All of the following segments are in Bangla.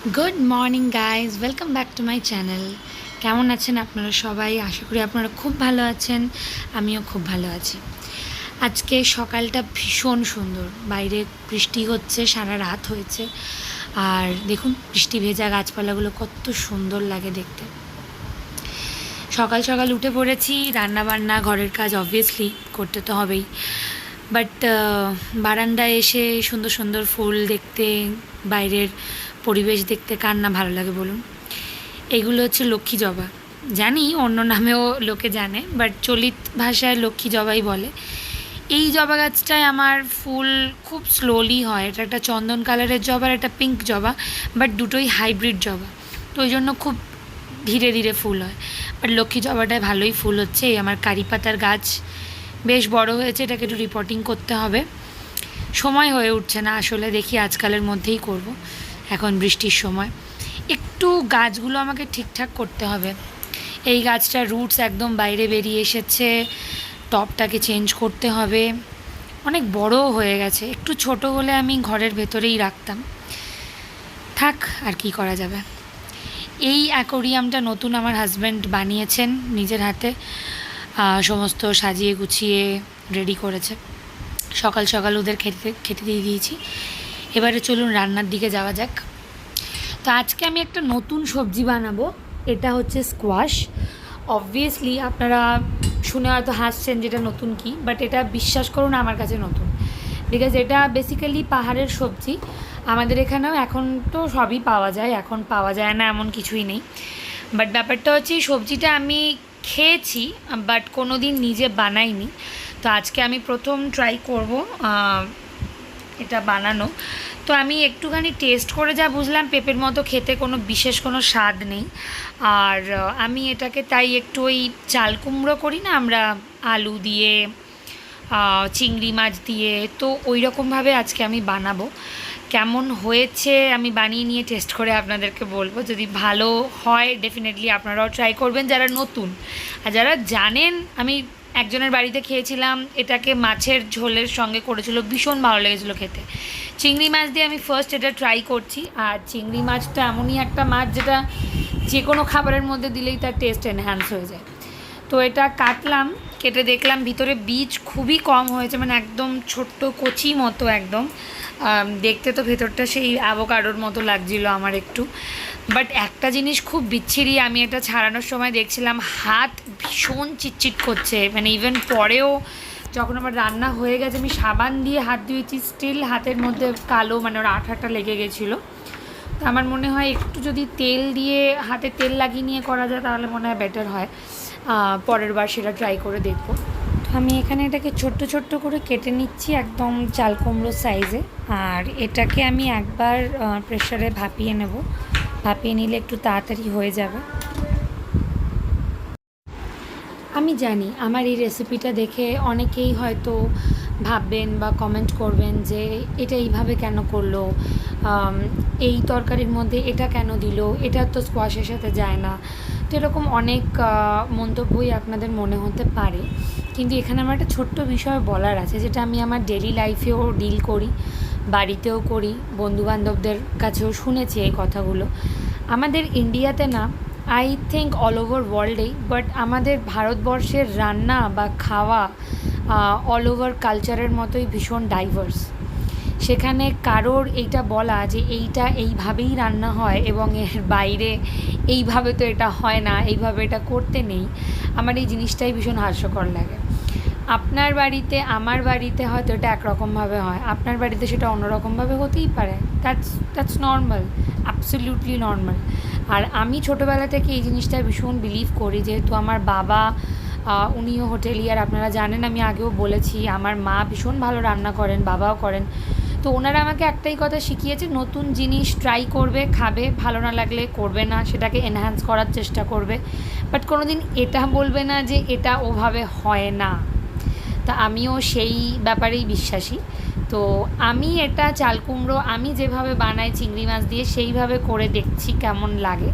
Good morning guys, welcome back to my channel. কেমন আছেন আপনারা সবাই? আশা করি আপনারা খুব ভালো আছেন, আমিও খুব ভালো আছি। আজকে সকালটা ভীষণ সুন্দর, বাইরে বৃষ্টি হচ্ছে, সারা রাত হয়েছে। আর দেখুন বৃষ্টি ভেজা গাছপালাগুলো কত সুন্দর লাগে দেখতে। সকাল সকাল উঠে পড়েছি, রান্নাবান্না ঘরের কাজ অবভিয়াসলি করতে তো হবেই, বাট বারান্দায় এসে সুন্দর সুন্দর ফুল দেখতে, বাইরের পরিবেশ দেখতে কার না ভালো লাগে বলুন। এগুলো হচ্ছে লক্ষ্মী জবা, জানি অন্য নামেও লোকে জানে, বাট চলিত ভাষায় লক্ষ্মী জবাই বলে। এই জবা গাছটায় আমার ফুল খুব স্লোলি হয়। এটা একটা চন্দন কালারের জবা আর একটা পিঙ্ক জবা, বাট দুটোই হাইব্রিড জবা, তো ওই জন্য খুব ধীরে ধীরে ফুল হয়। বাট লক্ষ্মী জবাটায় ভালোই ফুল হচ্ছে। এই আমার কারি পাতার গাছ বেশ বড় হয়েছে, এটাকে একটু রিপোর্টিং করতে হবে, সময় হয়ে উঠছে না আসলে। দেখি আজকালের মধ্যেই করব, এখন বৃষ্টির সময় একটু গাছগুলো আমাকে ঠিকঠাক করতে হবে। এই গাছটার রুটস একদম বাইরে বেরিয়ে এসেছে, টবটাকে চেঞ্জ করতে হবে, অনেক বড় হয়ে গেছে। একটু ছোট হলে আমি ঘরের ভেতরেই রাখতাম, থাক আর কি করা যাবে। এই অ্যাকোরিয়ামটা নতুন আমার হাজব্যান্ড বানিয়েছেন নিজের হাতে, সমস্ত সাজিয়ে গুছিয়ে রেডি করেছে। সকাল সকাল ওদের খেতে দিয়ে দিয়েছি। এবারে চলুন রান্নার দিকে যাওয়া যাক। তো আজকে আমি একটা নতুন সবজি বানাবো, এটা হচ্ছে স্কোয়াশ। অবভিয়াসলি আপনারা শুনে হয়তো হাসছেন যেটা নতুন কি, বাট এটা বিশ্বাস করুন আমার কাছে নতুন, বিকজ এটা বেসিক্যালি পাহাড়ের সবজি। আমাদের এখানেও এখন তো সবই পাওয়া যায়, এখন পাওয়া যায় না এমন কিছুই নেই। বাট ব্যাপারটা হচ্ছে এই সবজিটা আমি খেয়েছি, বাট কোনো দিন নিজে বানাইনি। তো আজকে আমি প্রথম ট্রাই করব এটা বানানো। তো আমি একটুখানি টেস্ট করে যা বুঝলাম, পেঁপের মতো খেতে, কোনো বিশেষ কোনো স্বাদ নেই। আর আমি এটাকে তাই একটু ওই চাল কুমড়ো করি না আমরা, আলু দিয়ে, চিংড়ি মাছ দিয়ে, তো ওই রকমভাবে আজকে আমি বানাবো। কেমন হয়েছে আমি বানিয়ে নিয়ে টেস্ট করে আপনাদেরকে বলবো। যদি ভালো হয় ডেফিনেটলি আপনারাও ট্রাই করবেন যারা নতুন। আর যারা জানেন, আমি একজনের বাড়িতে খেয়েছিলাম, এটাকে মাছের ঝোলের সঙ্গে করেছিল, ভীষণ ভালো লেগেছিলো খেতে। চিংড়ি মাছ দিয়ে আমি ফার্স্ট এটা ট্রাই করছি। আর চিংড়ি মাছটা এমনই একটা মাছ যেটা যে কোনো খাবারের মধ্যে দিলেই তার টেস্ট এনহ্যান্স হয়ে যায়। তো এটা কাটলাম, কেটে দেখলাম ভিতরে বীজ খুবই কম হয়েছে, মানে একদম ছোট্ট কচি মতো একদম। দেখতে তো ভেতরটা সেই অ্যাভোকাডোর মতো লাগছিল আমার একটু। বাট একটা জিনিস খুব বিচ্ছিরি, আমি এটা ছাড়ানোর সময় দেখছিলাম হাত ভীষণ চিটচিট করছে, মানে ইভেন পরেও যখন আমার রান্না হয়ে গেছে আমি সাবান দিয়ে হাত ধুয়েছি, স্টিল হাতের মধ্যে কালো, মানে ওর আঠাটা লেগে গেছিলো। তো আমার মনে হয় একটু যদি তেল দিয়ে, হাতে তেল লাগিয়ে নিয়ে করা যায় তাহলে মনে হয় বেটার হয়। পরের বার সেটা ট্রাই করে দেখবো। তো আমি এখানে এটাকে ছোট্ট ছোট্ট করে কেটে নিচ্ছি, একদম চাল কুমড়ো সাইজে। আর এটাকে আমি একবার প্রেসারে ভাপিয়ে নেব, ভাপিয়ে নিলে একটু তাড়াতাড়ি হয়ে যাবে। আমি জানি আমার এই রেসিপিটা দেখে অনেকেই হয়তো ভাববেন বা কমেন্ট করবেন যে এটা এইভাবে কেন করলো, এই তরকারির মধ্যে এটা কেন দিল, এটা তো স্কোয়াশের সাথে যায় না। তো এরকম অনেক মন্তব্যই আপনাদের মনে হতে পারে, কিন্তু এখানে আমার একটা ছোট্ট বিষয় বলার আছে, যেটা আমি আমার ডেলি লাইফেও ডিল করি, বাড়িতেও করি, বন্ধুবান্ধবদের কাছেও শুনেছি এই কথাগুলো। আমাদের ইন্ডিয়াতে না, আই থিঙ্ক অল ওভার ওয়ার্ল্ডেই, বাট আমাদের ভারতবর্ষের রান্না বা খাওয়া অল ওভার কালচারের মতোই ভীষণ ডাইভার্স। সেখানে কারোর এইটা বলা যে এইটা এইভাবেই রান্না হয় এবং এর বাইরে এইভাবে তো এটা হয় না, এইভাবে এটা করতে নেই, আমার এই জিনিসটাই ভীষণ হাস্যকর লাগে। আপনার বাড়িতে, আমার বাড়িতে হয়তো এটা একরকমভাবে হয়, আপনার বাড়িতে সেটা অন্যরকমভাবে হতেই পারে। That's normal, absolutely normal. আর আমি ছোটোবেলা থেকে এই জিনিসটা ভীষণ বিলিভ করি, যেহেতু আমার বাবা উনিও হোটেলিয়ার, আপনারা জানেন, আমি আগেও বলেছি। আমার মা ভীষণ ভালো রান্না করেন, বাবাও করেন। তো ওনারা আমাকে একটাই কথা শিখিয়েছে, নতুন জিনিস ট্রাই করবে, খাবে, ভালো না লাগলে করবে না, সেটাকে এনহ্যান্স করার চেষ্টা করবে, বাট কোনো দিন এটা বলবে না যে এটা ওভাবে হয় না। তা আমিও সেই ব্যাপারেই বিশ্বাসী। তো আমি এটা চাল কুমড়ো আমি যেভাবে বানাই চিংড়ি মাছ দিয়ে, সেইভাবে করে দেখছি কেমন লাগে।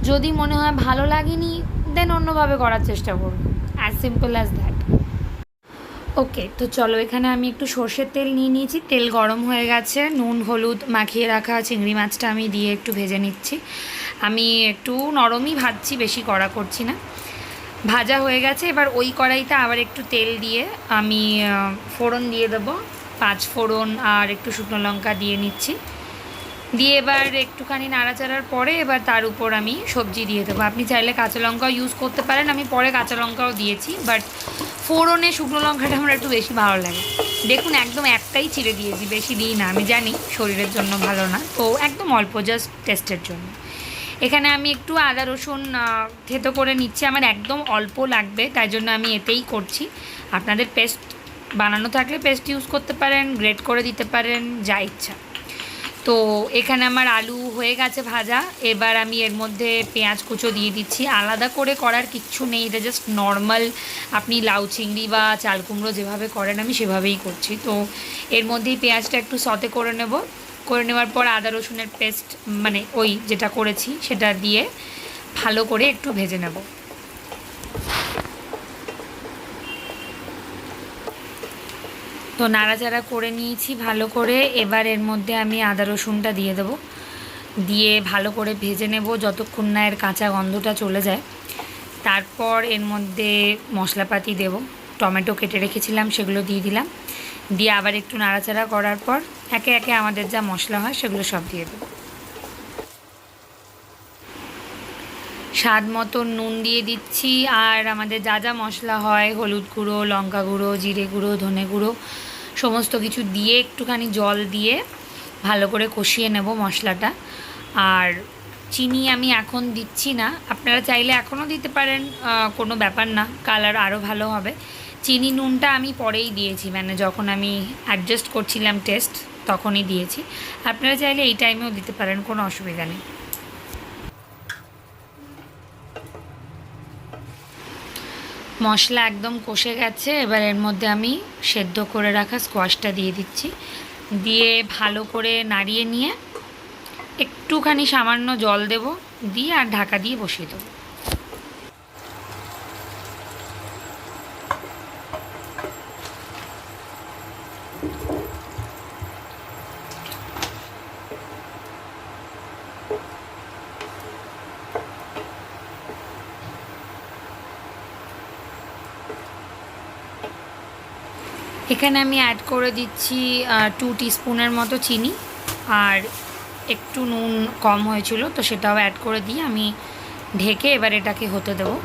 যদি মনে হয় ভালো লাগেনি, দেন অন্যভাবে করার চেষ্টা করব, অ্যাজ সিম্পল অ্যাজ দ্যাট। ওকে, তো চলো এখানে আমি একটু সর্ষের তেল নিয়ে নিয়েছি, তেল গরম হয়ে গেছে, নুন হলুদ মাখিয়ে রাখা চিংড়ি মাছটা আমি দিয়ে একটু ভেজে নিচ্ছি। আমি একটু নরমই ভাজছি, বেশি কড়া করছি না। ভাজা হয়ে গেছে, এবার ওই কড়াইতে আবার একটু তেল দিয়ে আমি ফোড়ন দিয়ে দেবো, 5 ফোড়ন আর একটু শুকনো লঙ্কা দিয়ে নিচ্ছি। দিয়ে এবার একটুখানি নাড়াচাড়ার পরে এবার তার উপর আমি সবজি দিয়ে দেবো। আপনি চাইলে কাঁচা লঙ্কাও ইউজ করতে পারেন, আমি পরে কাঁচা লঙ্কাও দিয়েছি, বাট ফোড়নে শুকনো লঙ্কাটা আমার একটু বেশি ভালো লাগে। দেখুন একদম একটাই চিড়ে দিয়েছি, বেশি দিই না, আমি জানি শরীরের জন্য ভালো না, তো একদম অল্প, জাস্ট টেস্টের জন্য। এখানে আমি একটু আদা রসুন থেতো করে নিচ্ছি, আমার একদম অল্প লাগবে, তাই জন্য আমি এতেই করছি। আপনাদের পেস্ট বানানো থাকলে পেস্ট ইউজ করতে পারেন, গ্রেট করে দিতে পারেন, যা ইচ্ছা। তো এখানে আমার আলু হয়ে গেছে ভাজা, এবার আমি এর মধ্যে পেঁয়াজ কুচো দিয়ে দিচ্ছি। আলাদা করে করার কিচ্ছু নেই, এটা জাস্ট নর্মাল আপনি লাউ চিংড়ি বা চাল কুমড়ো যেভাবে করেন আমি সেভাবেই করছি। তো এর মধ্যেই পেঁয়াজটা একটু সতে করে নেব, করে নেওয়ার পর আদা রসুনের পেস্ট মানে ওই যেটা করেছি সেটা দিয়ে ভালো করে একটু ভেজে নেব। তো নাড়াচাড়া করে নিয়েছি ভালো করে, এবার এর মধ্যে আমি আদা রসুনটা দিয়ে দেবো, দিয়ে ভালো করে ভেজে নেব যতক্ষণ না এর কাঁচা গন্ধটা চলে যায়। তারপর এর মধ্যে মশলাপাতি দেব, টমেটো কেটে রেখেছিলাম সেগুলো দিয়ে দিলাম, দিয়ে আবার একটু নাড়াচাড়া করার পর একে একে আমাদের যা মশলা হয় সেগুলো সব দিয়ে দেবো। স্বাদ মতো নুন দিয়ে দিচ্ছি, আর আমাদের যা যা মশলা হয় হলুদ গুঁড়ো, লঙ্কা গুঁড়ো, জিরে গুঁড়ো, ধনে গুঁড়ো সমস্ত কিছু দিয়ে একটুখানি জল দিয়ে ভালো করে কষিয়ে নেব মশলাটা। আর চিনি আমি এখন দিচ্ছি না, আপনারা চাইলে এখনও দিতে পারেন, কোনো ব্যাপার না, কালার আরও ভালো হবে। চিনি নুনটা আমি পরেই দিয়েছি, মানে যখন আমি অ্যাডজাস্ট করছিলাম টেস্ট তখনই দিয়েছি। আপনারা চাইলে এই টাইমেও দিতে পারেন, কোনো অসুবিধা নেই। মশলা একদম কষে গেছে, এবার এর মধ্যে আমি সেদ্ধ করে রাখা স্কোয়াশটা দিয়ে দিচ্ছি, দিয়ে ভালো করে নাড়িয়ে নিয়ে একটুখানি সামান্য জল দেব, দিয়ে আর ঢাকা দিয়ে বসিয়ে দেবো। এখানে আমি অ্যাড করে দিচ্ছি 2 টিস্পুনের মতো চিনি, আর একটু নুন কম হয়েছিল তো সেটাও অ্যাড করে দিয়ে আমি ঢেকে এবার এটাকে হতে দেবো।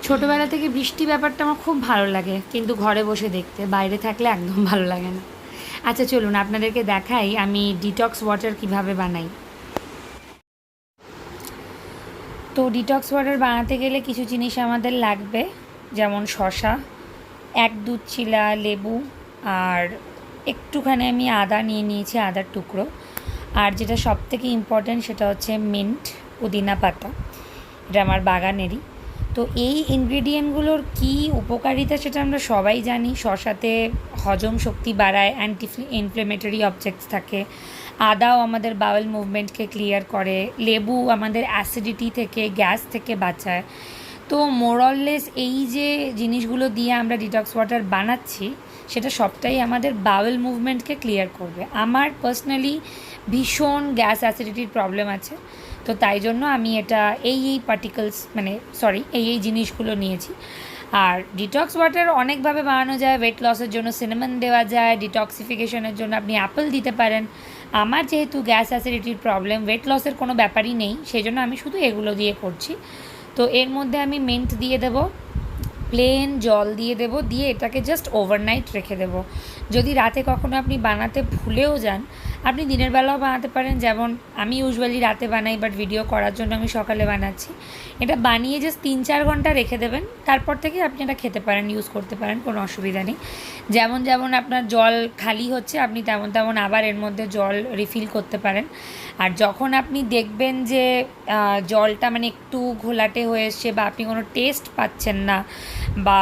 ছোটোবেলা থেকে বৃষ্টি ব্যাপারটা আমার খুব ভালো লাগে, কিন্তু ঘরে বসে দেখতে, বাইরে থাকলে একদম ভালো লাগে না। আচ্ছা চলুন আপনাদেরকে দেখাই আমি ডিটক্স ওয়াটার কিভাবে বানাই। তো ডিটক্স ওয়াটার বানাতে গেলে কিছু জিনিস আমাদের লাগবে, যেমন শসা, 1 দুধ চিলা লেবু, আর একটুখানি আমি আদা নিয়ে নিয়েছি, আদার টুকরো, আর যেটা সবথেকে ইম্পর্ট্যান্ট সেটা হচ্ছে মিন্ট, পুদিনা পাতা, এটা আমার বাগানেরই। তো এই ইনগ্রিডিয়েন্টগুলোর কী উপকারিতা সেটা আমরা সবাই জানি। শসাতে হজম শক্তি বাড়ায়, অ্যান্টি ইনফ্লেমেটরি অবজেক্টস থাকে, আদাও আমাদের বাউল মুভমেন্টকে ক্লিয়ার করে, লেবু আমাদের অ্যাসিডিটি থেকে, গ্যাস থেকে বাঁচায়। তো মোরললেস এই যে জিনিসগুলো দিয়ে আমরা ডিটক্স ওয়াটার বানাচ্ছি সেটা সবটাই আমাদের বাউল মুভমেন্টকে ক্লিয়ার করবে। আমার পার্সোনালি ভীষণ গ্যাস অ্যাসিডিটির প্রবলেম আছে, তো তাই জন্য আমি এটা এই পার্টিকলস মানে এই জিনিসগুলো নিয়েছি। আর ডিটক্স ওয়াটার অনেকভাবে বানানো যায়, ওয়েট লসের জন্য সিনামন দেওয়া যায়, ডিটক্সিফিকেশনের জন্য আপনি অ্যাপেল দিতে পারেন। আমার যেহেতু গ্যাস অ্যাসিডিটির প্রবলেম, ওয়েট লসের কোনো ব্যাপারই নেই, সেই জন্য আমি শুধু এগুলো দিয়ে করছি। তো এর মধ্যে আমি মিন্ট দিয়ে দেবো, প্লেন জল দিয়ে দেবো, দিয়ে এটাকে জাস্ট ওভারনাইট রেখে দেবো। যদি রাতে কখনো আপনি বানাতে ভুলেও যান, আপনি দিনের বেলাও বানাতে পারেন, যেমন আমি ইউজুয়ালি রাতে বানাই, বাট ভিডিও করার জন্য আমি সকালে বানাচ্ছি। এটা বানিয়ে জাস্ট 3-4 ঘন্টা রেখে দেবেন, তারপর থেকে আপনি এটা খেতে পারেন, ইউজ করতে পারেন, কোনো অসুবিধা নেই। যেমন যেমন আপনার জল খালি হচ্ছে আপনি তেমন তেমন আবার এর মধ্যে জল রিফিল করতে পারেন। আর যখন আপনি দেখবেন যে জলটা মানে একটু ঘোলাটে হয়ে এসছে, বা আপনি কোনো টেস্ট পাচ্ছেন না, বা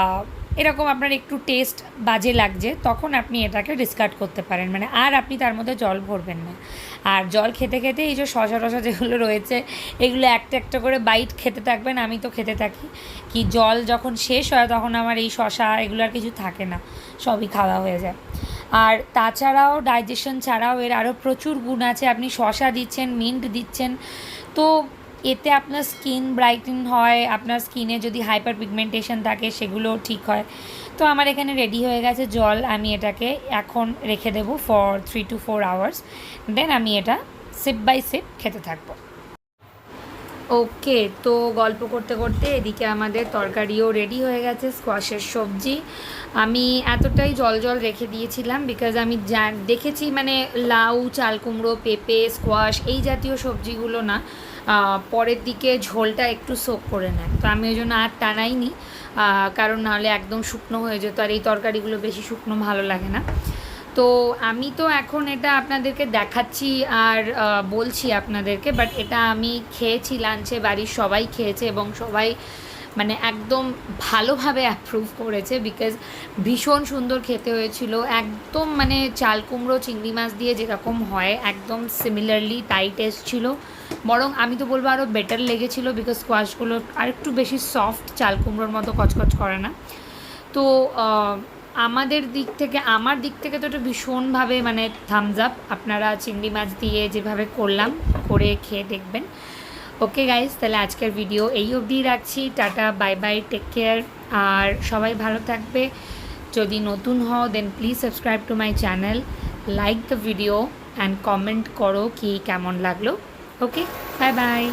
এরকম আপনার একটু টেস্ট বাজে লাগছে, তখন আপনি এটাকে ডিসকার্ড করতে পারেন, মানে আর আপনি তার মধ্যে জল ভরবেন না। আর জল খেতে খেতে এই যে শশা টশা যেগুলো রয়েছে এগুলো একটা একটা করে বাইট খেতে থাকবেন। আমি তো খেতে থাকি, কি জল যখন শেষ হয় তখন আমার এই শশা এগুলো আর কিছু থাকে না, সবই খাওয়া হয়ে যায়। আর তাছাড়াও ডাইজেশন ছাড়াও এর আরও প্রচুর গুণ আছে। আপনি শশা দিচ্ছেন, মিন্ট দিচ্ছেন, তো এতে আপনার স্কিন ব্রাইটেন হয়, আপনার স্কিনে যদি হাইপার পিগমেন্টেশন থাকে সেগুলো ঠিক হয়। তো আমার এখানে রেডি হয়ে গেছে জল, আমি এটাকে এখন রেখে দেবো ফর 3 to 4 আওয়ার্স, দেন আমি এটা সিপ বাই সিপ খেতে থাকবো। ওকে, তো গল্প করতে করতে এদিকে আমাদের তরকারিও রেডি হয়ে গেছে, স্কোয়াশের সবজি। আমি এতটাই জল জল রেখে দিয়েছিলাম বিকজ আমি দেখেছি মানে লাউ, চাল কুমড়ো, পেঁপে, স্কোয়াশ এই জাতীয় সবজিগুলো না পরের দিকে ঝোলটা একটু সোক করে নেয়, তো আমি ওই জন্য আর টানাইনি, কারণ নাহলে একদম শুকনো হয়ে যেত, আর এই তরকারিগুলো বেশি শুকনো ভালো লাগে না। তো আমি তো এখন এটা আপনাদেরকে দেখাচ্ছি আর বলছি আপনাদেরকে, বাট এটা আমি খেয়েছি লাঞ্চে, বাড়ির সবাই খেয়েছে এবং সবাই মানে একদম ভালোভাবে অ্যাপ্রুভ করেছে বিকজ ভীষণ সুন্দর খেতে হয়েছিল। একদম মানে চাল কুমড়ো চিংড়ি মাছ দিয়ে যেরকম হয় একদম সিমিলারলি তাই টেস্ট ছিল, বরং আমি তো বলবো আরও বেটার লেগেছিলো বিকজ স্কোয়াশগুলো আরেকটু বেশি সফট, চাল কুমড়োর মতো কচকচ করে না। তো আমার দিক থেকে তো এটা ভীষণভাবে মানে থামস আপ। আপনারা চিংড়ি মাছ দিয়ে যেভাবে করলাম করে খেয়ে দেখবেন। ওকে গাইজ, তাহলে আজকের ভিডিও এই অবধিই রাখছি। Tata, bye bye, take care, আর সবাই ভালো থাকবে। যদি নতুন হও then please subscribe to my channel, like the video and comment করো কি কেমন লাগলো। Okay, bye by.